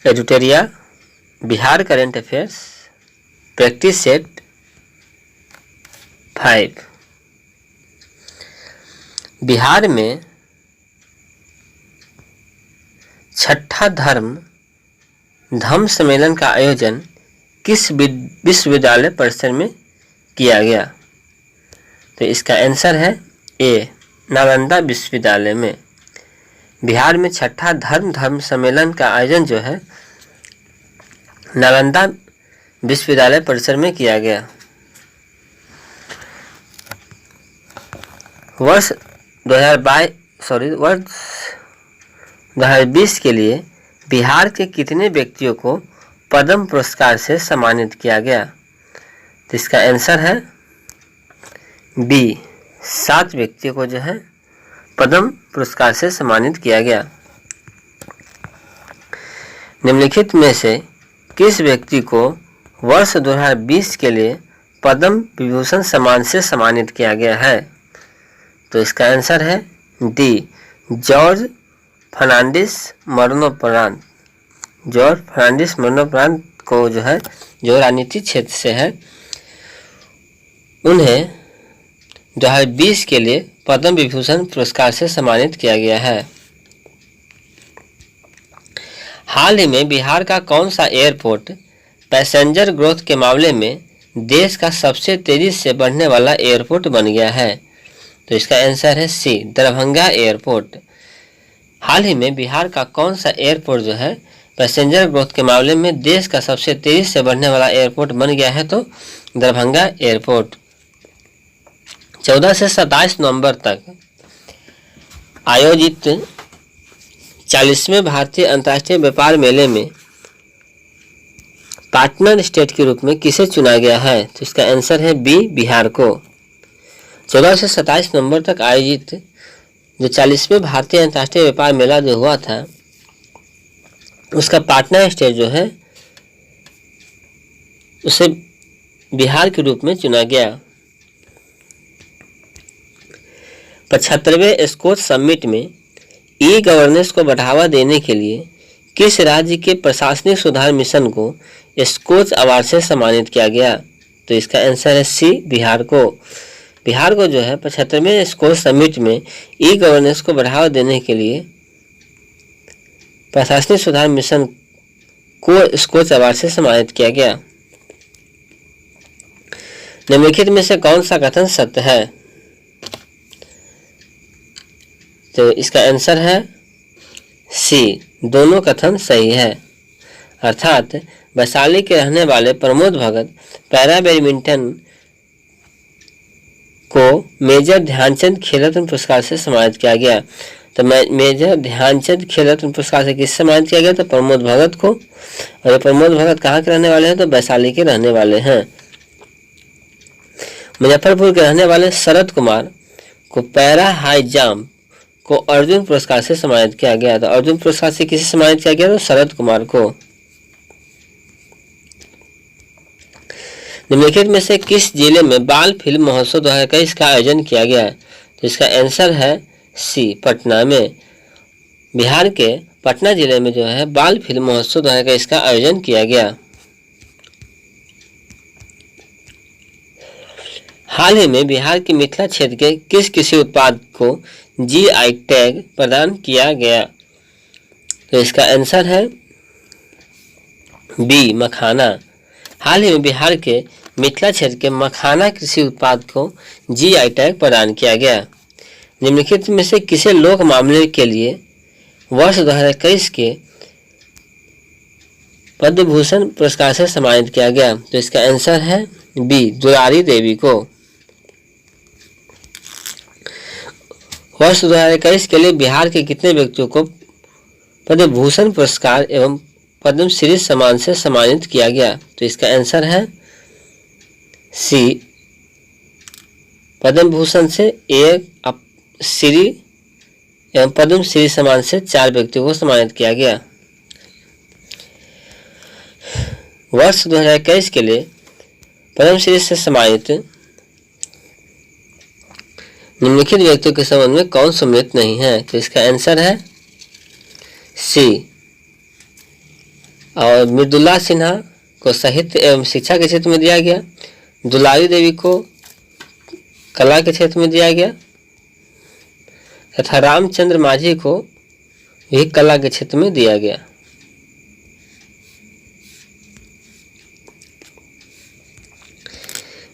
एडिटोरिया, Bihar current affairs, practice set 5। Bihar में छठा धम्म सम्मेलन का आयोजन किस विश्वविद्यालय परिसर में किया गया? तो इसका आंसर है ए, नालंदा विश्वविद्यालय में। बिहार में छठा धर्म सम्मेलन का आयोजन जो है नालंदा विश्वविद्यालय परिसर में किया गया। वर्ष 2020 के लिए बिहार के कितने व्यक्तियों को पद्म पुरस्कार से सम्मानित किया गया? तो इसका आंसर है बी, 7 व्यक्तियों को जो है पद्म पुरस्कार से सम्मानित किया गया। निम्नलिखित में से किस व्यक्ति को वर्ष 2020 के लिए पद्म विभूषण सम्मान से सम्मानित किया गया है? तो इसका आंसर है डी, जॉर्ज फर्नांडिस मरणोपरांत। जॉर्ज फर्नांडिस मरणोपरांत को जो है, जो राजनीतिक क्षेत्र से है, उन्हें 2020 के लिए पद्म विभूषण पुरस्कार से सम्मानित किया गया है। हाल ही में बिहार का कौन सा एयरपोर्ट पैसेंजर ग्रोथ के मामले में देश का सबसे तेजी से बढ़ने वाला एयरपोर्ट बन गया है? तो इसका आंसर है सी, दरभंगा एयरपोर्ट। हाल ही में बिहार का कौन सा एयरपोर्ट जो है पैसेंजर ग्रोथ के मामले में देश का सबसे तेजी से बढ़ने वाला एयरपोर्ट बन गया है? तो दरभंगा एयरपोर्ट। 14 से 27 नवंबर तक आयोजित 40वें भारतीय अंतर्राष्ट्रीय व्यापार मेले में पार्टनर स्टेट के रूप में किसे चुना गया है? तो इसका आंसर है बी, बिहार को। 14 से 27 नवंबर तक आयोजित जो 40वें भारतीय अंतर्राष्ट्रीय व्यापार मेला जो हुआ था, उसका पार्टनर स्टेट जो है उसे बिहार के रूप में चुना गया। 75वें स्कोच समिट में ई गवर्नेंस को बढ़ावा देने के लिए किस राज्य के प्रशासनिक सुधार मिशन को स्कोच अवार्ड से सम्मानित किया गया? तो इसका आंसर है सी, बिहार को। बिहार को जो है 75वें स्कोच समिट में ई गवर्नेंस को बढ़ावा देने के लिए प्रशासनिक सुधार मिशन को स्कोच अवार्ड से सम्मानित किया गया। निम्नलिखित में से कौन सा कथन सत्य है? तो इसका आंसर है सी, दोनों कथन सही है। अर्थात वैशाली के रहने वाले प्रमोद भगत पैरा बैडमिंटन को मेजर ध्यानचंद खेल रत्न पुरस्कार से सम्मानित किया गया। तो मेजर ध्यानचंद खेल रत्न पुरस्कार से किससे सम्मानित किया गया? तो प्रमोद भगत को। और प्रमोद भगत कहाँ के रहने वाले हैं? तो वैशाली के रहने वाले हैं। मुजफ्फरपुर के रहने वाले शरद कुमार को पैरा हाई जंप को अर्जुन पुरस्कार से सम्मानित किया गया। तो अर्जुन पुरस्कार से किसे सम्मानित किया गया? तो शरद कुमार को। निम्नलिखित में से किस जिले में बाल फिल्म महोत्सव 2021 का आयोजन किया गया? तो इसका आंसर है सी, पटना में। बिहार के पटना जिले में जो है बाल फिल्म महोत्सव 2021 का आयोजन किया गया। हाल ही में बिहार के मिथिला क्षेत्र के किस कृषि उत्पाद को जीआई टैग प्रदान किया गया? तो इसका आंसर है बी, मखाना। हाल ही में बिहार के मिथिला क्षेत्र के मखाना कृषि उत्पाद को जीआई टैग प्रदान किया गया। निम्नलिखित में से किसे लोक मामले के लिए वर्ष 2021 के पद्म भूषण पुरस्कार से सम्मानित किया गया? तो इसका आंसर है बी, दुलारी देवी को। वर्ष 2021 के लिए बिहार के कितने व्यक्तियों को पद्म भूषण पुरस्कार एवं पद्म श्री सम्मान से सम्मानित किया गया? तो इसका आंसर है सी, पद्म भूषण से 1, श्री एवं पद्म श्री सम्मान से 4 व्यक्तियों को सम्मानित किया गया। वर्ष 2021 के लिए पद्मश्री से सम्मानित निम्नलिखित व्यक्तियों के संबंध में कौन सम्मिलित नहीं है? तो इसका आंसर है सी, और मृदुला सिन्हा को साहित्य एवं शिक्षा के क्षेत्र में दिया गया। दुलारी देवी को कला के क्षेत्र में दिया गया तथा रामचंद्र माझी को भी कला के क्षेत्र में दिया गया।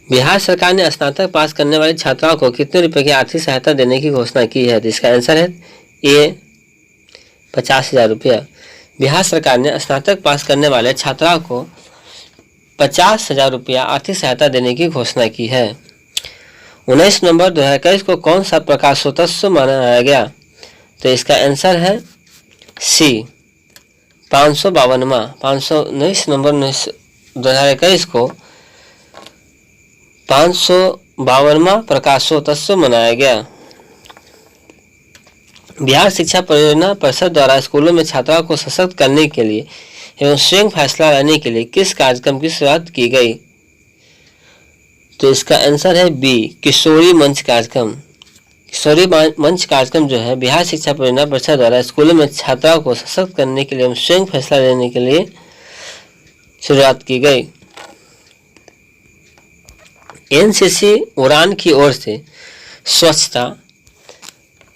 बिहार सरकार ने स्नातक पास करने वाली छात्राओं को कितने रुपए की आर्थिक सहायता देने की घोषणा की है? तो इसका आंसर है ए 50,000 रुपया। बिहार सरकार ने स्नातक पास करने वाले छात्राओं को 50,000 रुपया आर्थिक सहायता देने की घोषणा की है। 19 नवंबर 2021 को कौन सा प्रकाशोत्सव मनाया गया? तो इसका आंसर है सी 552वां। 19 नवंबर 2021 को 552वां प्रकाशोत्सव मनाया गया। बिहार शिक्षा परियोजना परिषद द्वारा स्कूलों में छात्राओं को सशक्त करने के लिए एवं स्वयं फैसला लेने के लिए किस कार्यक्रम की शुरुआत की गई? तो इसका आंसर है बी किशोरी मंच कार्यक्रम। किशोरी मंच कार्यक्रम जो है बिहार शिक्षा परियोजना परिषद द्वारा स्कूलों में छात्राओं को सशक्त करने के लिए एवं स्वयं फैसला लेने के लिए शुरुआत की गई। एनसीसी उड़ान की ओर से स्वच्छता,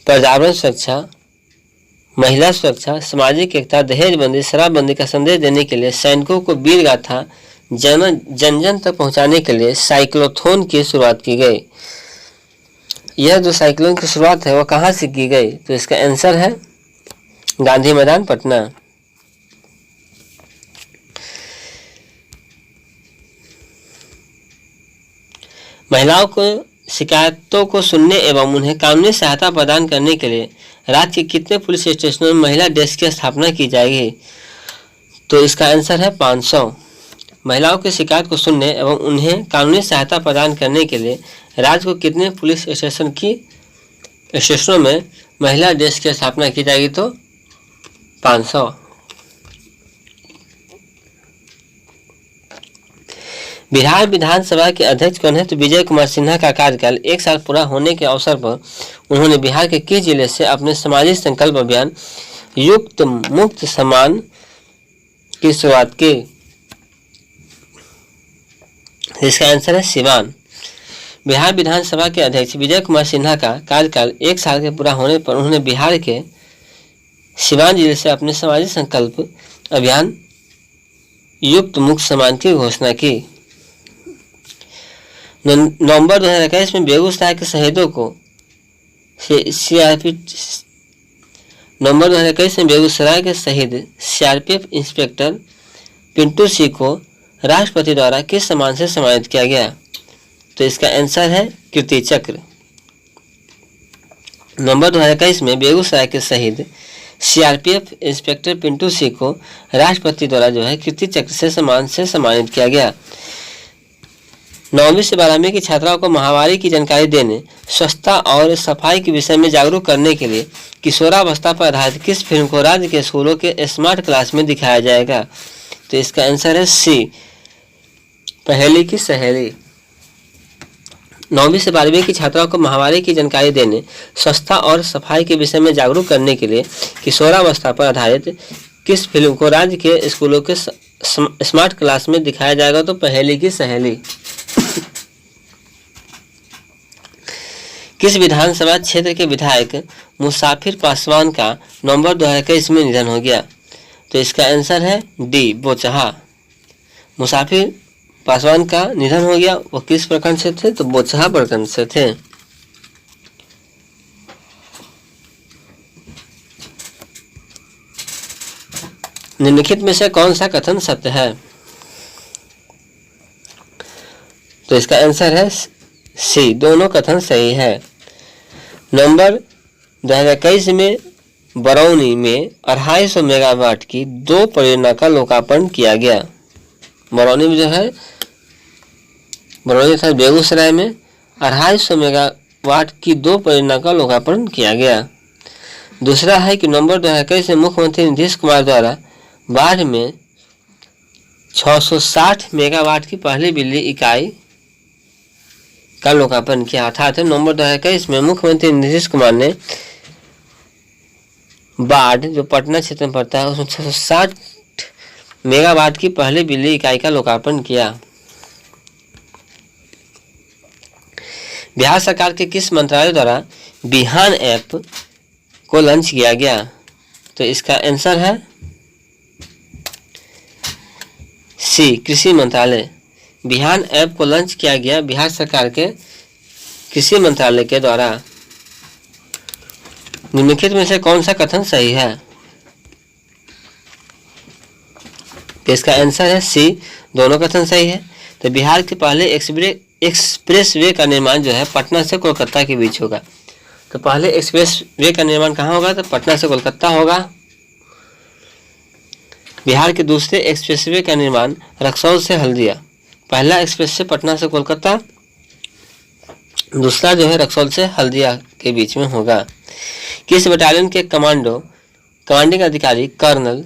पर्यावरण सुरक्षा, महिला सुरक्षा, सामाजिक एकता, दहेजबंदी, शराबबंदी का संदेश देने के लिए सैनिकों को वीर गाथा जन जन तक पहुंचाने के लिए साइक्लोथॉन की शुरुआत की गई। यह जो साइक्लोन की शुरुआत है वह कहाँ से की गई? तो इसका आंसर है गांधी मैदान पटना। महिलाओं को शिकायतों को सुनने एवं उन्हें कानूनी सहायता प्रदान करने के लिए राज्य के कितने पुलिस स्टेशनों में महिला डेस्क की स्थापना की जाएगी? तो इसका आंसर है 500। महिलाओं की शिकायत को सुनने एवं उन्हें कानूनी सहायता प्रदान करने के लिए राज्य को कितने पुलिस स्टेशनों में महिला डेस्क की स्थापना की जाएगी? तो 500। बिहार विधानसभा के अध्यक्ष कौन है? तो विजय कुमार सिन्हा का कार्यकाल 1 साल पूरा होने के अवसर पर उन्होंने बिहार के किस जिले से अपने सामाजिक संकल्प अभियान युक्त मुक्त समान की शुरुआत की? इसका आंसर है सिवान। बिहार विधानसभा के अध्यक्ष विजय कुमार सिन्हा का कार्यकाल 1 साल के पूरा होने पर उन्होंने बिहार के सिवान जिले से अपने सामाजिक संकल्प अभियान युक्त मुक्त समान की घोषणा की। नवंबर 2021 में बेगूसराय के शहीदों को नवंबर 2021 में बेगूसराय के शहीद सीआरपीएफ इंस्पेक्टर पिंटू सिंह को राष्ट्रपति द्वारा किस सम्मान से सम्मानित किया गया? तो इसका आंसर है कीर्ति चक्र। नवंबर 2021 में बेगूसराय के शहीद सीआरपीएफ इंस्पेक्टर पिंटू सिंह को राष्ट्रपति द्वारा जो है कीर्ति चक्र से सम्मान से सम्मानित किया गया। 9वीं से 12वीं की छात्राओं को महामारी की जानकारी देने, स्वच्छता और सफाई के विषय में जागरूक करने के लिए किशोरावस्था पर आधारित किस फिल्म को राज्य के स्कूलों के स्मार्ट क्लास में दिखाया जाएगा? तो इसका आंसर है सी पहेली की सहेली। 9वीं से 12वीं की छात्राओं को महामारी की जानकारी देने, स्वच्छता और सफाई के विषय में जागरूक करने के लिए किशोरावस्था पर आधारित किस फिल्म को राज्य के स्कूलों के स्मार्ट क्लास में दिखाया जाएगा? तो पहेली की सहेली। किस विधानसभा क्षेत्र के विधायक मुसाफिर पासवान का नवंबर 2021 में निधन हो गया? तो इसका आंसर है डी बोचहा। मुसाफिर पासवान का निधन हो गया। वो किस प्रखंड से थे? तो बोचहा प्रखंड से थे। निम्नलिखित में से कौन सा कथन सत्य है? तो इसका आंसर है सी दोनों कथन सही है। नवंबर 2021 में बरौनी में 250 मेगावाट की 2 परियोजना का लोकार्पण किया गया। बरौनी में जो है बरौनी तथा बेगूसराय में 250 मेगावाट की 2 परियोजना का लोकार्पण किया गया। दूसरा है कि नवंबर 2021 में मुख्यमंत्री नीतीश कुमार द्वारा बाढ़ में 660 मेगावाट की पहली बिजली इकाई का लोकार्पण किया। अर्थात नवंबर 2021 में मुख्यमंत्री नीतीश कुमार ने बाढ़ जो पटना क्षेत्र में पड़ता है उसमें 660 मेगावाट की पहली बिजली इकाई का लोकार्पण किया? बिहार सरकार के किस मंत्रालय द्वारा बिहान ऐप को लॉन्च किया गया? तो इसका आंसर है सी, कृषि मंत्रालय। बिहान ऐप को लॉन्च किया गया बिहार सरकार के कृषि मंत्रालय के द्वारा। निम्नलिखित में से कौन सा कथन सही है? तो इसका आंसर है सी, दोनों कथन सही है। तो बिहार के पहले एक्सप्रेस वे का निर्माण जो है पटना से कोलकाता के बीच होगा। तो पहले एक्सप्रेस वे का निर्माण कहाँ होगा? तो पटना से कोलकाता होगा। बिहार के दूसरे एक्सप्रेस वे का निर्माण रक्सौल से हल्दिया। पहला एक्सप्रेस से पटना से कोलकाता, दूसरा जो है रक्सौल से हल्दिया के बीच में होगा। किस बटालियन के कमांडिंग अधिकारी कर्नल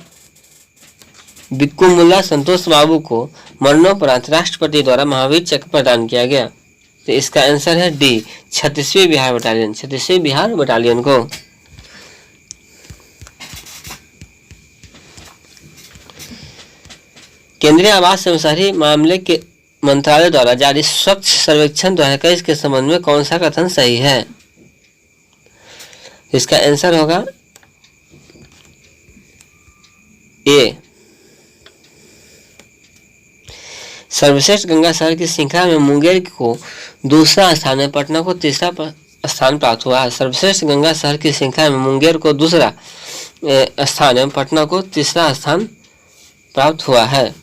बिक्कुमुल्ला संतोष बाबू को मरणोपरांत राष्ट्रपति द्वारा महावीर चक्र प्रदान किया गया? तो इसका आंसर है डी, 36वीं बिहार बटालियन। 36वीं बिहार बटालियन को। केंद्रीय आवास एवं शहरी मामले के मंत्रालय द्वारा जारी स्वच्छ सर्वेक्षण 2021 के संबंध में कौन सा कथन सही है? इसका आंसर होगा ए, सर्वश्रेष्ठ गंगा शहर की श्रृंखला में मुंगेर को दूसरा स्थान है, पटना को तीसरा स्थान प्राप्त हुआ है। सर्वश्रेष्ठ गंगा शहर की श्रृंखला में मुंगेर को दूसरा स्थान है, पटना को तीसरा स्थान प्राप्त हुआ है।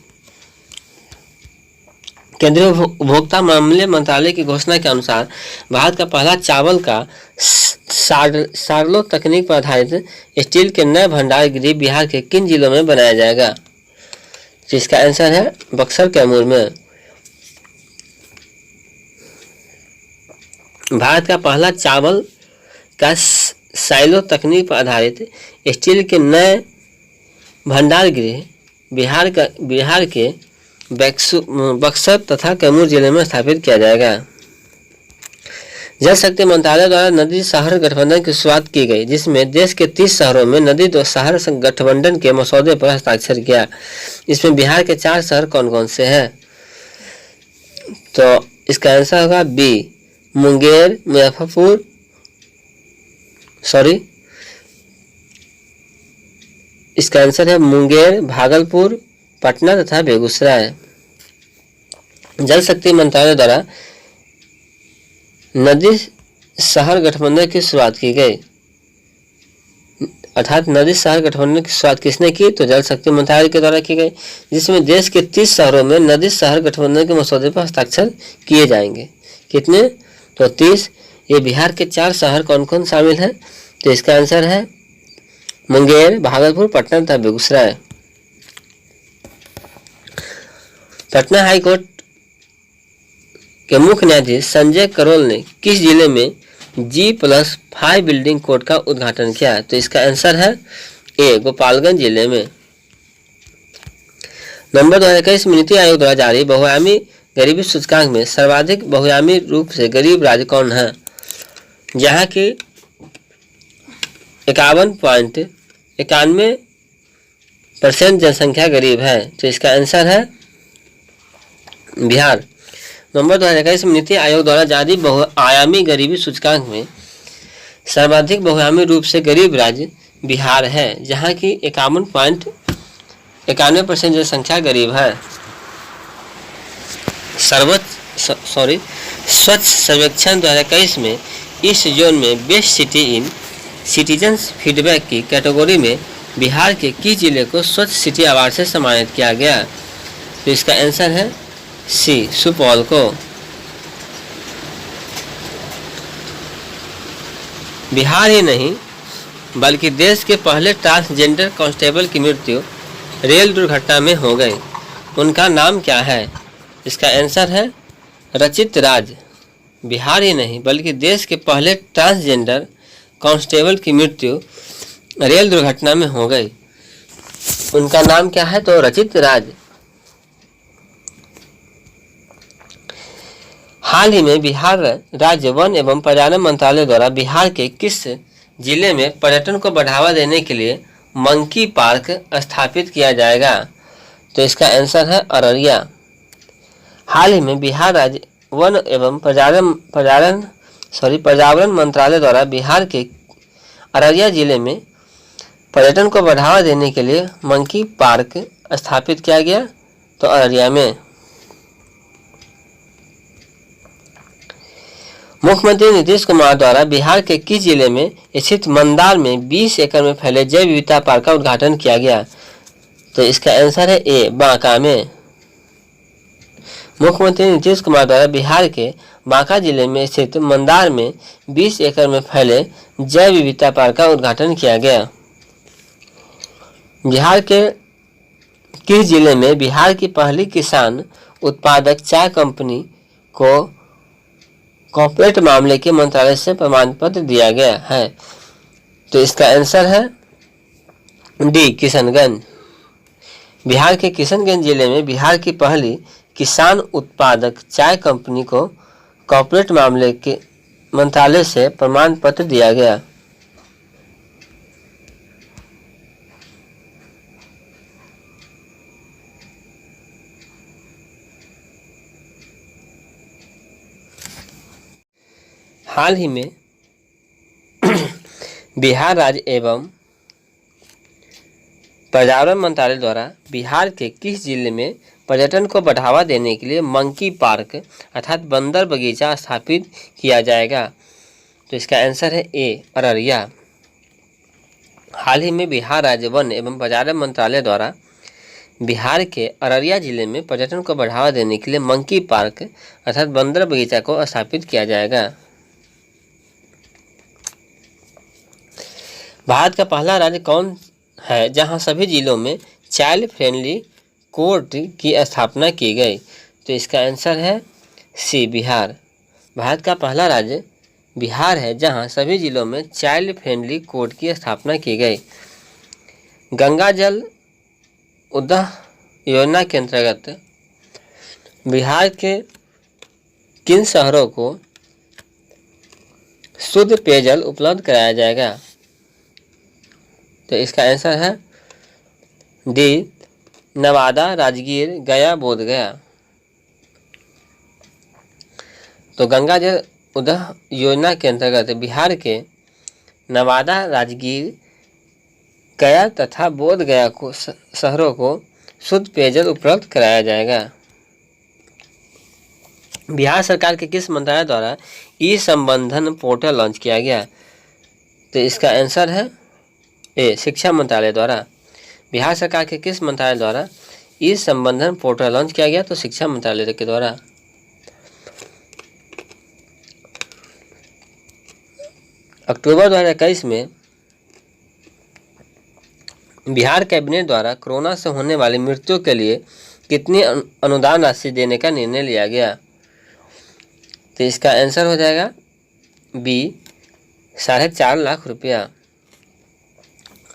केंद्रीय उपभोक्ता मामले मंत्रालय की घोषणा के अनुसार भारत का पहला चावल का सार्लो तकनीक पर आधारित स्टील के नए भंडार गृह बिहार के किन जिलों में बनाया जाएगा? जिसका आंसर है बक्सर कैमूर में। भारत का पहला चावल का साइलो तकनीक पर आधारित स्टील के नए भंडार गृह बिहार के बक्सर तथा कैमूर जिले में स्थापित किया जाएगा। जल शक्ति मंत्रालय द्वारा नदी शहर गठबंधन की शुरुआत की गई, जिसमें देश के 30 शहरों में नदी शहर गठबंधन के मसौदे पर हस्ताक्षर किया। इसमें बिहार के 4 शहर कौन कौन से हैं? तो इसका आंसर होगा बी, मुंगेर, मुजफ्फरपुर, इसका आंसर है मुंगेर, भागलपुर, पटना तथा बेगूसराय। जल शक्ति मंत्रालय द्वारा नदी शहर गठबंधन की शुरुआत की गई, अर्थात नदी शहर गठबंधन की शुरुआत किसने की? तो जल शक्ति मंत्रालय के द्वारा की गई, जिसमें देश के 30 शहरों में नदी शहर गठबंधन के मसौदे पर हस्ताक्षर किए जाएंगे। कितने? तो 30। ये बिहार के 4 शहर कौन कौन शामिल हैं? तो इसका आंसर है मुंगेर, भागलपुर, पटना तथा बेगूसराय। पटना हाईकोर्ट के मुख्य न्यायाधीश संजय करोल ने किस जिले में G+5 बिल्डिंग कोड का उद्घाटन किया? तो इसका आंसर है ए, गोपालगंज जिले में। नंबर 2021 में नीति आयोग द्वारा जारी बहुआयामी गरीबी सूचकांक में सर्वाधिक बहुआयामी रूप से गरीब राज्य कौन है? जहाँ की 51.91% जनसंख्या गरीब है। तो इसका आंसर है बिहार। नवंबर 2021 में नीति आयोग द्वारा जारी बहुआयामी गरीबी सूचकांक में सर्वाधिक बहुआयामी रूप से गरीब राज्य बिहार है, जहां की 51.91% जनसंख्या गरीब है। स्वच्छ सर्वेक्षण 2021 में इस जोन में best city in citizens feedback की कैटेगरी में बिहार के किस जिले को स्वच्छ सिटी अवार्ड से सम्मानित किया गया? तो इसका आंसर है सी, सुपौल को। बिहार ही नहीं बल्कि देश के पहले ट्रांसजेंडर कांस्टेबल की मृत्यु रेल दुर्घटना में हो गई। उनका नाम क्या है? इसका आंसर है रचित राज। बिहार ही नहीं बल्कि देश के पहले ट्रांसजेंडर कांस्टेबल की मृत्यु रेल दुर्घटना में हो गई। उनका नाम क्या है? तो रचित राज। हाल ही में बिहार राज्य वन एवं पर्यावरण मंत्रालय द्वारा बिहार के किस जिले में पर्यटन को बढ़ावा देने के लिए मंकी पार्क स्थापित किया जाएगा? तो इसका आंसर है अररिया। हाल ही में बिहार राज्य वन एवं पर्यावरण मंत्रालय द्वारा बिहार के अररिया जिले में पर्यटन को बढ़ावा देने के लिए मंकी पार्क स्थापित किया गया, तो अररिया में। मुख्यमंत्री नीतीश कुमार द्वारा बिहार के किस जिले में स्थित मंदार में 20 एकड़ में फैले जैव विविधता पार्क का उद्घाटन किया गया, तो इसका आंसर है ए, बांका में। मुख्यमंत्री नीतीश कुमार द्वारा बिहार के बांका जिले में स्थित मंदार में 20 एकड़ में फैले जैव विविधता पार्क का उद्घाटन किया गया। बिहार के किस जिले में बिहार की पहली किसान उत्पादक चाय कंपनी को कॉर्पोरेट मामले के मंत्रालय से प्रमाण पत्र दिया गया है, तो इसका आंसर है डी, किशनगंज। बिहार के किशनगंज जिले में बिहार की पहली किसान उत्पादक चाय कंपनी को कॉर्पोरेट मामले के मंत्रालय से प्रमाण पत्र दिया गया। हाल ही में बिहार राज्य एवं पर्यावरण मंत्रालय द्वारा बिहार के किस जिले में पर्यटन को बढ़ावा देने के लिए मंकी पार्क अर्थात बंदर बगीचा स्थापित किया जाएगा, तो इसका आंसर है ए, अररिया। हाल ही में बिहार राज्य वन एवं पर्यावरण मंत्रालय द्वारा बिहार के अररिया जिले में पर्यटन को बढ़ावा देने के लिए मंकी पार्क अर्थात बंदर बगीचा को स्थापित किया जाएगा। भारत का पहला राज्य कौन है जहां सभी जिलों में चाइल्ड फ्रेंडली कोर्ट की स्थापना की गई, तो इसका आंसर है सी, बिहार। भारत का पहला राज्य बिहार है जहां सभी जिलों में चाइल्ड फ्रेंडली कोर्ट की स्थापना की गई। गंगा जल उद्वह योजना के अंतर्गत बिहार के किन शहरों को शुद्ध पेयजल उपलब्ध कराया जाएगा, तो इसका आंसर है डी, नवादा, राजगीर, गया, बोधगया। तो गंगा जल उद्वह योजना के अंतर्गत बिहार के नवादा, राजगीर, गया तथा बोधगया को शहरों को शुद्ध पेयजल उपलब्ध कराया जाएगा। बिहार सरकार के किस मंत्रालय द्वारा ई संबंधन पोर्टल लॉन्च किया गया, तो इसका आंसर है ए, शिक्षा मंत्रालय द्वारा। बिहार सरकार के किस मंत्रालय द्वारा ई संबंधन पोर्टल लॉन्च किया गया, तो शिक्षा मंत्रालय के द्वारा। अक्टूबर 2021 में बिहार कैबिनेट द्वारा कोरोना से होने वाली मृत्यु के लिए कितनी अनुदान राशि देने का निर्णय लिया गया, तो इसका आंसर हो जाएगा बी, 4.5 लाख रुपया।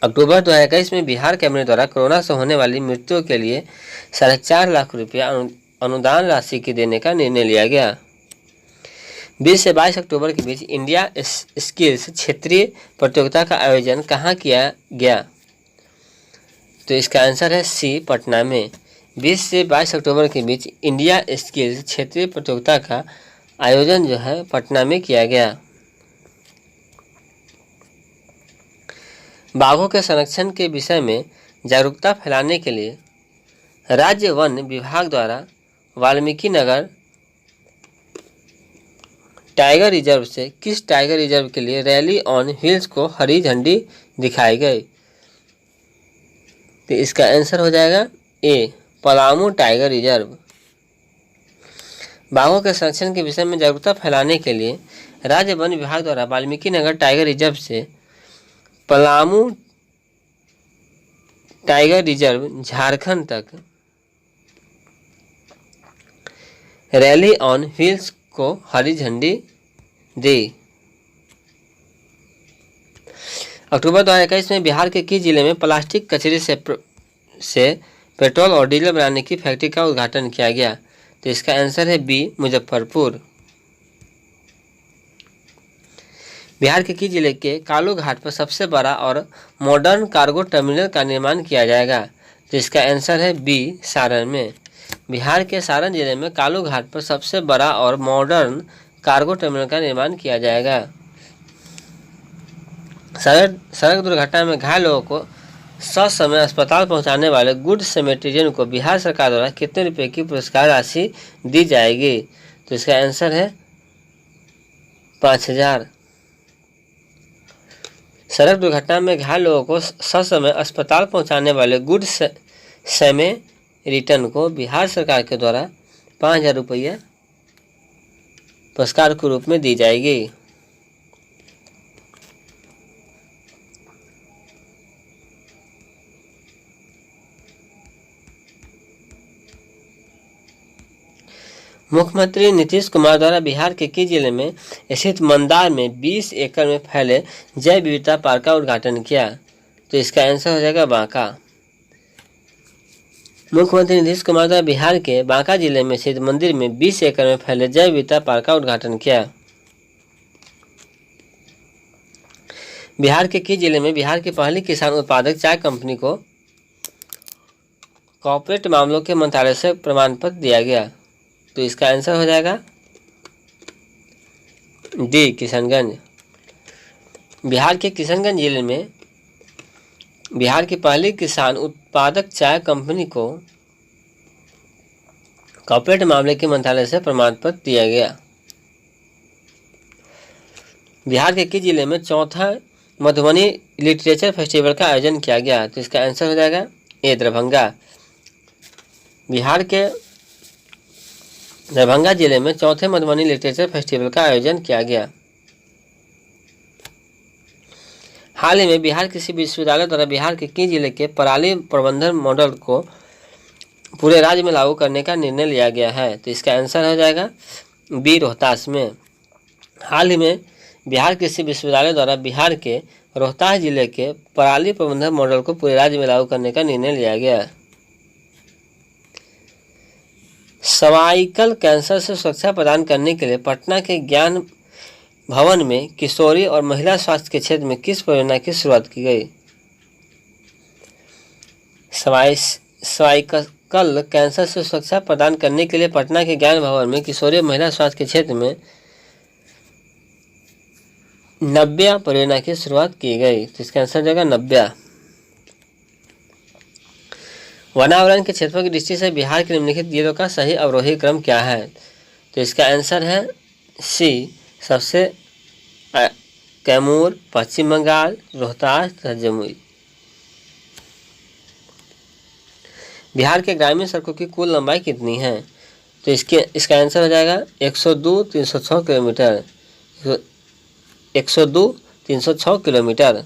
अक्टूबर 2021 में बिहार कैबिनेट द्वारा कोरोना से होने वाली मृत्यु के लिए 4.5 लाख रुपया अनुदान राशि की देने का निर्णय लिया गया। 20 से 22 अक्टूबर के बीच इंडिया स्किल्स क्षेत्रीय प्रतियोगिता का आयोजन कहाँ किया गया, तो इसका आंसर है सी, पटना में। 20 से 22 अक्टूबर के बीच इंडिया स्किल्स क्षेत्रीय प्रतियोगिता का आयोजन जो है पटना में किया गया। बाघों के संरक्षण के विषय में जागरूकता फैलाने के लिए राज्य वन विभाग द्वारा वाल्मीकि नगर टाइगर रिजर्व से किस टाइगर रिजर्व के लिए रैली ऑन व्हील्स को हरी झंडी दिखाई गई, तो इसका आंसर हो जाएगा ए, पलामू टाइगर रिजर्व। बाघों के संरक्षण के विषय में जागरूकता फैलाने के लिए राज्य वन विभाग द्वारा वाल्मीकि नगर टाइगर रिजर्व से पलामू टाइगर रिजर्व झारखंड तक रैली ऑन व्हील्स को हरी झंडी दी। अक्टूबर 2021 में बिहार के किस जिले में प्लास्टिक कचरे से पेट्रोल और डीजल बनाने की फैक्ट्री का उद्घाटन किया गया, तो इसका आंसर है बी, मुजफ्फरपुर। बिहार के किस जिले के कालू घाट पर सबसे बड़ा और मॉडर्न कार्गो टर्मिनल का निर्माण किया जाएगा, तो इसका आंसर है बी, सारण में। बिहार के सारण जिले में कालू घाट पर सबसे बड़ा और मॉडर्न कार्गो टर्मिनल का निर्माण किया जाएगा। सड़क दुर्घटना में घायल लोगों को ससमय अस्पताल पहुंचाने वाले गुड सैमरिटन को बिहार सरकार द्वारा कितने रुपए की पुरस्कार राशि दी जाएगी? तो इसका आंसर है 5,000। सड़क दुर्घटना में घायल लोगों को ससमय अस्पताल पहुंचाने वाले गुड सैमरिटन को बिहार सरकार के द्वारा 5,000 रुपये पुरस्कार के रूप में दी जाएगी। मुख्यमंत्री नीतीश कुमार द्वारा बिहार के किस जिले में स्थित मंदार में 20 एकड़ में फैले जैव विविधता पार्क का उद्घाटन किया? तो इसका आंसर हो जाएगा बांका। मुख्यमंत्री नीतीश कुमार द्वारा बिहार के बांका जिले में स्थित मंदिर में 20 एकड़ में फैले जैव विविधता पार्क का उद्घाटन किया। बिहार के किस जिले में बिहार की पहली किसान उत्पादक चाय कंपनी को कॉर्पोरेट मामलों के मंत्रालय से प्रमाण पत्र दिया गया? तो इसका आंसर हो जाएगा डी, किशनगंज। बिहार के किशनगंज जिले में बिहार की पहली किसान उत्पादक चाय कंपनी को कॉर्पोरेट मामले के मंत्रालय से प्रमाण पत्र दिया गया। बिहार के किस जिले में चौथा मधुबनी लिटरेचर फेस्टिवल का आयोजन किया गया? तो इसका आंसर हो जाएगा ए, दरभंगा। बिहार के दरभंगा जिले में चौथे मधुबनी लिटरेचर फेस्टिवल का आयोजन किया गया। हाल ही में बिहार कृषि विश्वविद्यालय द्वारा बिहार के किस जिले के पराली प्रबंधन मॉडल को पूरे राज्य में लागू करने का निर्णय लिया गया है? तो इसका आंसर हो जाएगा बी, रोहतास में। हाल ही में बिहार कृषि विश्वविद्यालय द्वारा बिहार के रोहतास जिले के पराली प्रबंधन मॉडल को पूरे राज्य में लागू करने का निर्णय लिया गया। सर्वाइकल कैंसर से सुरक्षा प्रदान करने के लिए पटना के ज्ञान भवन में किशोरी और महिला स्वास्थ्य के क्षेत्र में किस परियोजना की शुरुआत की गई? सर्वाइकल कैंसर से सुरक्षा प्रदान करने के लिए पटना के ज्ञान भवन में किशोरी और महिला स्वास्थ्य के क्षेत्र में नब्या परियोजना की शुरुआत की गई। तो इसका आंसर जाएगा नब्या। वनावरण के क्षेत्रों की दृष्टि से बिहार के निम्नलिखित जिलों का सही अवरोही क्रम क्या है? तो इसका आंसर है सी, सबसे कैमूर, पश्चिम बंगाल, रोहतास, जमुई। बिहार के ग्रामीण सड़कों की कुल लंबाई कितनी है? तो इसका आंसर हो जाएगा 102,306 किलोमीटर। 102,306 किलोमीटर।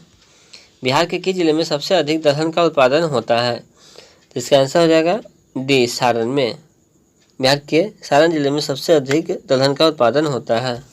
बिहार के किस जिले में सबसे अधिक दलहन का उत्पादन होता है? तो इसका आंसर हो जाएगा डी, सारण में। बिहार के सारण जिले में सबसे अधिक दलहन का उत्पादन होता है।